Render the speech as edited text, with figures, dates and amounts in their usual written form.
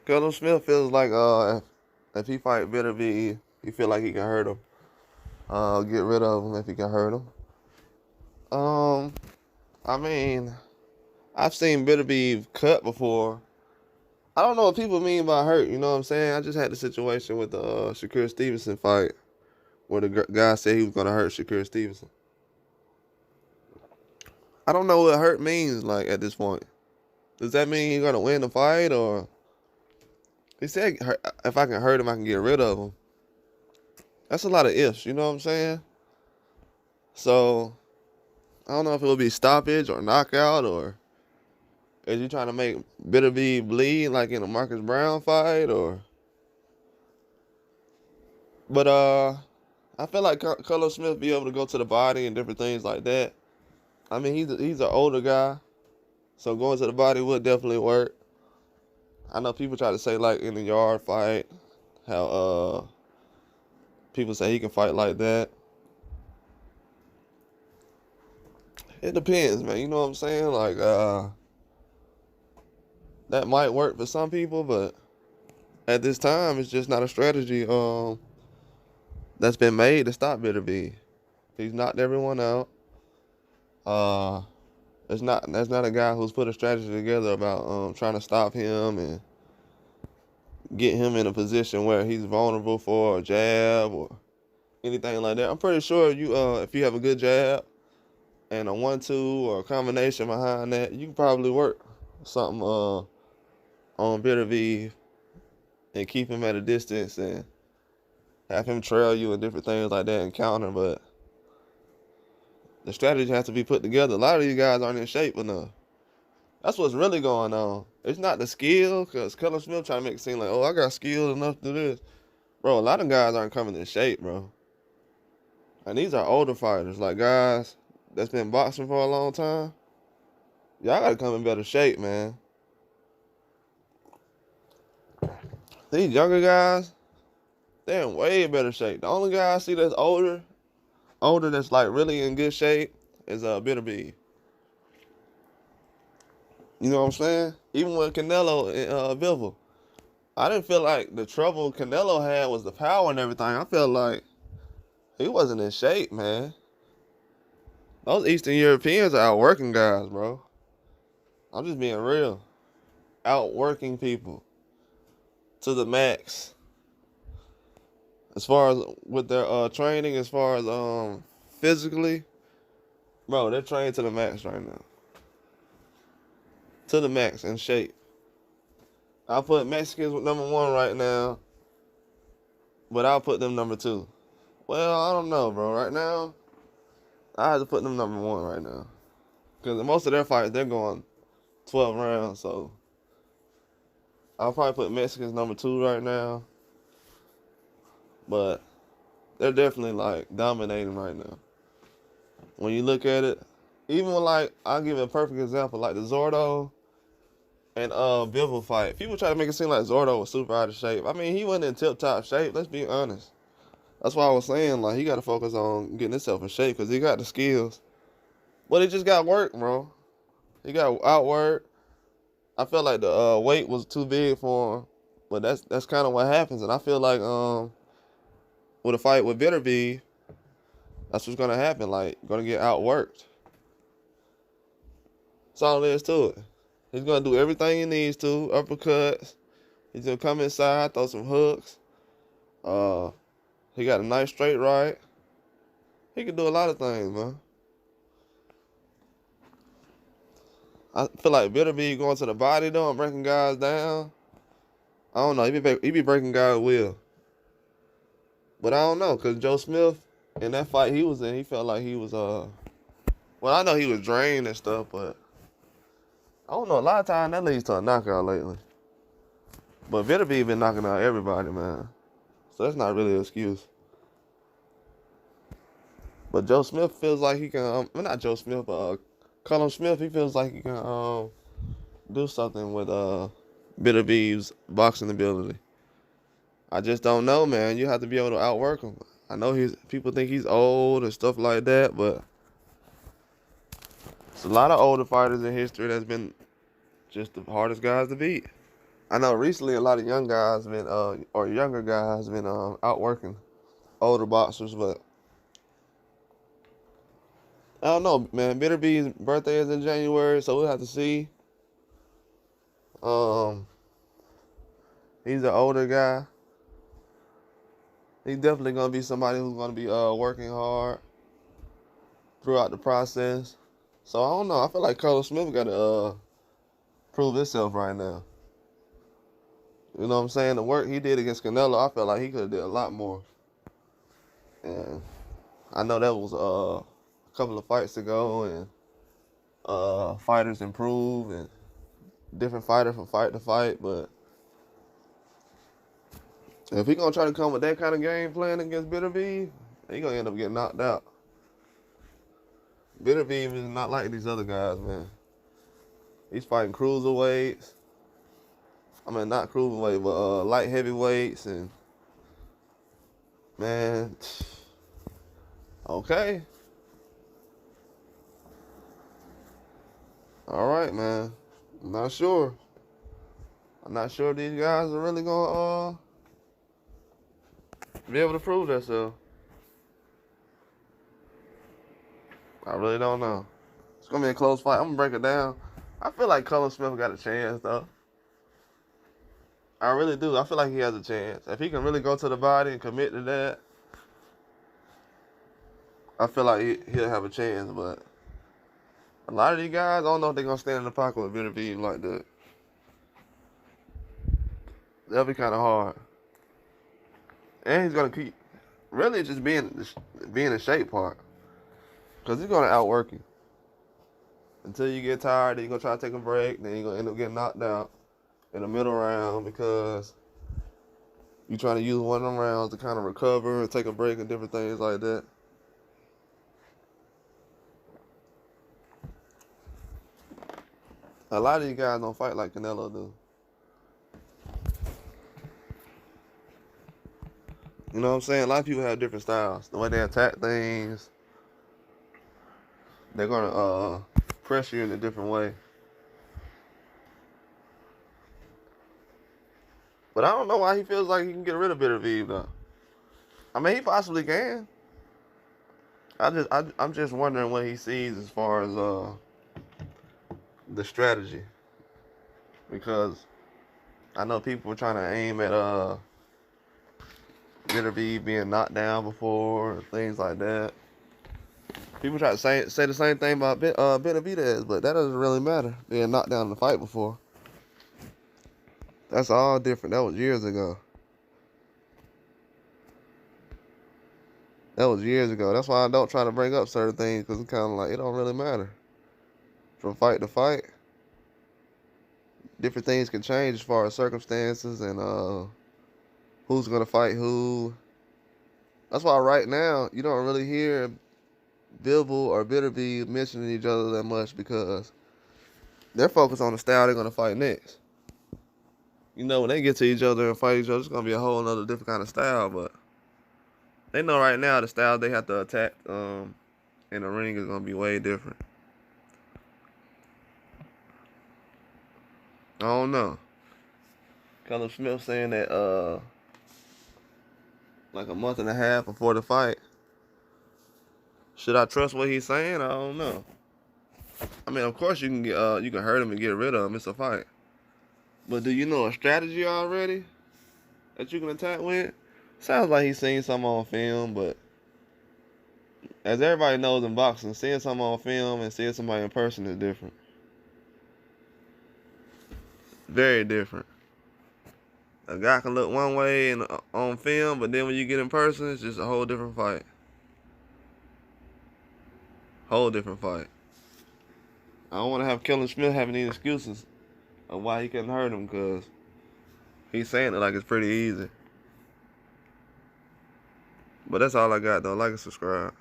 Callum Smith feels like if he fight Beterbiev, he feel like he can hurt him. Get rid of him if he can hurt him. Um, I mean, I've seen Beterbiev cut before. I don't know what people mean by hurt. You know what I'm saying? I just had the situation with the Shakur Stevenson fight where the guy said he was gonna hurt Shakur Stevenson. I don't know what hurt means like at this point. Does that mean he's gonna win the fight, or he said if I can hurt him, I can get rid of him? That's a lot of ifs. You know what I'm saying? So I don't know if it will be stoppage or knockout, or is he trying to make Beterbiev bleed like in a Marcus Brown fight, or? But I feel like Callum Smith be able to go to the body and different things like that. I mean, he's an older guy, so going to the body would definitely work. I know people try to say like in the yard fight, how people say he can fight like that. It depends, man. You know what I'm saying? Like that might work for some people, but at this time, it's just not a strategy that's been made to stop Beterbiev. He's knocked everyone out. That's not a guy who's put a strategy together about trying to stop him and get him in a position where he's vulnerable for a jab or anything like that. I'm pretty sure you if you have a good jab and a 1-2 or a combination behind that, you can probably work something on Beterbiev and keep him at a distance and have him trail you and different things like that and counter. But the strategy has to be put together. A lot of these guys aren't in shape enough. That's what's really going on. It's not the skill, because Callum Smith trying to make it seem like, oh, I got skill enough to do this. Bro, a lot of guys aren't coming in shape, bro. And these are older fighters, like guys that's been boxing for a long time. Y'all got to come in better shape, man. These younger guys, they're in way better shape. The only guy I see that's older that's like really in good shape is Beterbiev. You know what I'm saying? Even with Canelo and Bivol, I didn't feel like the trouble Canelo had was the power and everything. I felt like he wasn't in shape, man. Those Eastern Europeans are outworking guys, bro. I'm just being real. Outworking people to the max. As far as with their training, as far as physically, bro, they're trained to the max right now. To the max in shape. I'll put Mexicans with number 1 right now, but I'll put them number 2. Well, I don't know, bro. Right now, I have to put them number 1 right now. Because most of their fights, they're going 12 rounds, so I'll probably put Mexicans number 2 right now. But they're definitely, like, dominating right now. When you look at it, even when, like, I'll give you a perfect example, like the Zordo and Bivol fight. People try to make it seem like Zordo was super out of shape. I mean, he wasn't in tip-top shape, let's be honest. That's why I was saying, like, he got to focus on getting himself in shape because he got the skills. But he just got work, bro. He got outworked. I felt like the weight was too big for him. But that's kind of what happens. And I feel like with a fight with Beterbiev, that's what's going to happen. Like, going to get outworked. That's all there is to it. He's going to do everything he needs to. Uppercuts. He's going to come inside, throw some hooks. He got a nice straight right. He can do a lot of things, man. I feel like Beterbiev going to the body, though, and breaking guys down. I don't know. He be breaking guys' will. But I don't know, because Joe Smith, in that fight he was in, he felt like he was, well, I know he was drained and stuff, but I don't know. A lot of times that leads to a knockout lately. But Beterbiev been knocking out everybody, man. So that's not really an excuse. But Joe Smith feels like he can, well, not Joe Smith, but Callum Smith, he feels like he can do something with Beterbiev's boxing ability. I just don't know, man. You have to be able to outwork him. I know people think he's old and stuff like that, but it's a lot of older fighters in history that's been just the hardest guys to beat. I know recently a lot of young guys been or younger guys been outworking older boxers, but I don't know, man. Beterbiev's birthday is in January, so we'll have to see. Um, he's an older guy. He's definitely gonna be somebody who's gonna be working hard throughout the process. So I don't know. I feel like Callum Smith got to prove himself right now. You know what I'm saying? The work he did against Canelo, I felt like he could have did a lot more. And I know that was a couple of fights ago, and fighters improve and different fighter from fight to fight. But if he gonna try to come with that kind of game plan against Beterbiev, he gonna end up getting knocked out. Beterbiev is not like these other guys, man. He's fighting cruiserweights. I mean, not cruiserweight, but light heavyweights, and man, okay. All right, man. I'm not sure. I'm not sure these guys are really gonna be able to prove themselves. I really don't know. It's gonna be a close fight. I'm gonna break it down. I feel like Callum Smith got a chance, though. I really do. I feel like he has a chance. If he can really go to the body and commit to that, I feel like he'll have a chance. But a lot of these guys, I don't know if they're going to stand in the pocket with Beterbiev like that. That'll be kind of hard. And he's going to keep really just being in shape part. Because he's going to outwork you. Until you get tired, then you're going to try to take a break. Then you're going to end up getting knocked out in the middle round because you're trying to use one of them rounds to kind of recover and take a break and different things like that. A lot of these guys don't fight like Canelo do. You know what I'm saying? A lot of people have different styles. The way they attack things, they're going to press you in a different way. But I don't know why he feels like he can get rid of Beterbiev, though. I mean, he possibly can. I'm just wondering what he sees as far as the strategy, because I know people were trying to aim at Beterbiev being knocked down before, things like that. People try to say the same thing about Beterbiev, but that doesn't really matter. Being knocked down in the fight before. That's all different. That was years ago. That's why I don't try to bring up certain things, because it's kind of like it don't really matter. From fight to fight, different things can change as far as circumstances and who's gonna fight who. That's why right now you don't really hear Bivol or Beterbiev mentioning each other that much, because they're focused on the style they're gonna fight next. You know, when they get to each other and fight each other, it's gonna be a whole other different kind of style, but they know right now the style they have to attack in the ring is gonna be way different. I don't know. Callum Smith saying that like a month and a half before the fight. Should I trust what he's saying? I don't know. I mean, of course you can hurt him and get rid of him. It's a fight. But do you know a strategy already that you can attack with? Sounds like he's seen something on film, but as everybody knows in boxing, seeing something on film and seeing somebody in person is different. Very different. A guy can look one way on film, but then when you get in person, it's just a whole different fight. Whole different fight. I don't want to have Callum Smith having any excuses of why he couldn't hurt him, because he's saying it like it's pretty easy. But that's all I got, though. Like and subscribe.